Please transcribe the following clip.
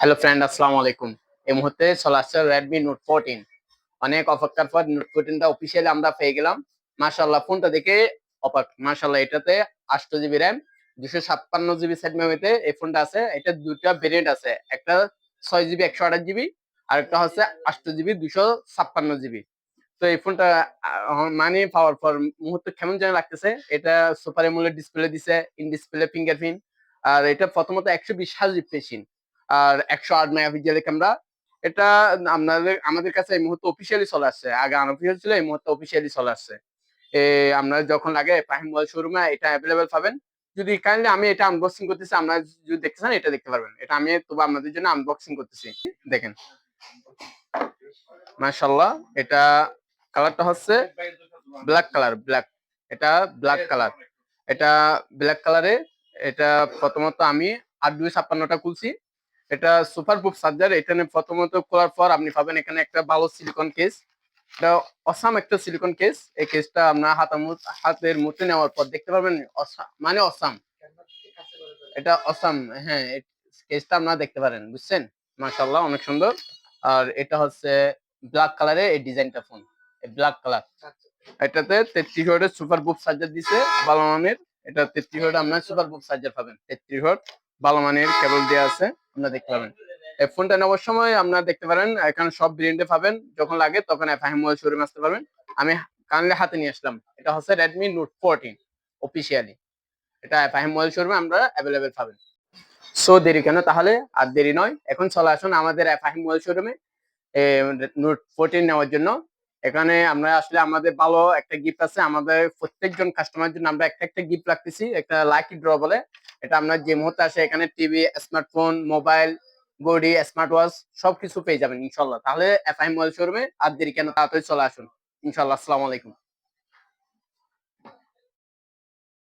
Hello friend, আসসালামু আলাইকুম। এই মুহূর্তে চলে আসছে রেডমি নোট 14। অনেক অপেক্ষার পর নোট 14টা অফিসিয়ালি আমরা পেয়ে গেলাম। মাশাআল্লাহ, ফোনটা দেখে অবাক। মাশাআল্লাহ, এটাতে 8 জিবি র্যাম, 256 জিবি সেট মেমোরিতে এই ফোনটা আছে। এটা দুটা ভেরিয়েন্ট আছে, একটা 6 জিবি 128 জিবি, আর একটা হচ্ছে 8 জিবি 256 জিবি। তো এই ফোনটা মানে পাওয়ার পর মুহূর্তে কেমন যেন লাগতেছে। এটা সুপার এমোলেড ডিসপ্লে দিছে, ইন ডিসপ্লে ফিঙ্গারপ্রিন্ট। আর এটা প্রথমত 120 হার্জ রিফ্রেশ আর 108 মেগাপিক্সেলের ক্যামেরা। এটা আমাদের কাছে এই মুহূর্তে অফিসিয়ালি চলে আসছে। আগে আনঅফিসিয়াল ছিল, এই মুহূর্তে অফিসিয়ালি চলে আসছে। আপনার যখন লাগে ফাহিম মোবাইল শোরুমে এটা অ্যাভেলেবেল পাবেন। যদি কাইন্ডলি আমি এটা আনবক্সিং করতেছি, আপনারা যদি দেখতে চান এটা দেখতে পারবেন। এটা আমি তবু আপনাদের জন্য আনবক্সিং করতেছি। দেখেন, মাশাআল্লাহ, এটা কালারটা হচ্ছে ব্ল্যাক কালার, ব্ল্যাক। এটা ব্ল্যাক কালার, এটা ব্ল্যাক কালারে। এটা প্রথমত আমি 8 2 56টা খুলছি। এটা সুপার বুক চার্জার। এখানে প্রথমত খোলার পর আপনি পাবেন এখানে একটা ভালো সিলিকন কেস। এটা অসাম একটা সিলিকন কেস। এই কেসটা আপনার হাতের মধ্যে নেওয়ার পর দেখতে পারবেন মানে অসাম। এটা অসাম। হ্যাঁ, কেসটা আপনারা দেখতে পারেন, বুঝছেন? মাশাআল্লাহ, অনেক সুন্দর। আর এটা হচ্ছে ব্ল্যাক কালারে এই ডিজাইনটা ফোন, এই ব্ল্যাক কালার। এটাতে 33 ওয়াটের সুপার বুক চার্জার দিছে, ভালো মানের। এটা 33 ওয়াট, আপনার সুপার বুক চার্জার পাবেন। 33 ওয়াট ভালো মানের কেবল দেওয়া আছে, আপনারা দেখতে পাবেন। এই ফোনটা নেওয়ার সময় আপনারা দেখতে পারেন এখানে সব ব্র্যান্ডে পাবেন। যখন লাগে তখন ফাহিম মোবাইল শোরুমে আসতে পারবেন। আমি কাইন্ডলি হাতে নিয়ে আসলাম। এটা হচ্ছে রেডমি নোট 14 অফিসিয়ালি। এটা ফাহিম মোবাইল শোরুমে আমরা অ্যাভেলেবেল পাবেন। সো দেরি কেন তাহলে? আর দেরি নয়, এখন চলে আসুন আমাদের ফাহিম মোবাইল শোরুমে নোট 14 নেওয়ার জন্য। এখানে আমরা আসলে আমাদের ভালো একটা গিফট আছে। আমাদের প্রত্যেকজন কাস্টমার জন্য আমরা একটা একটা গিফট রাখতেছি, একটা লাকি ড্র বলে। এটা আপনার যে মুহূর্তে আসে এখানে টিভি, স্মার্টফোন, মোবাইল, ঘড়ি, স্মার্ট ওয়াচ সবকিছু পেয়ে যাবেন ইনশাল্লাহ। তাহলে ফাহিম মোবাইল শোরুমে আর দেরি কেন, তাড়াতাড়ি চলে আসুন ইনশাল্লাহ। আসসালামু আলাইকুম।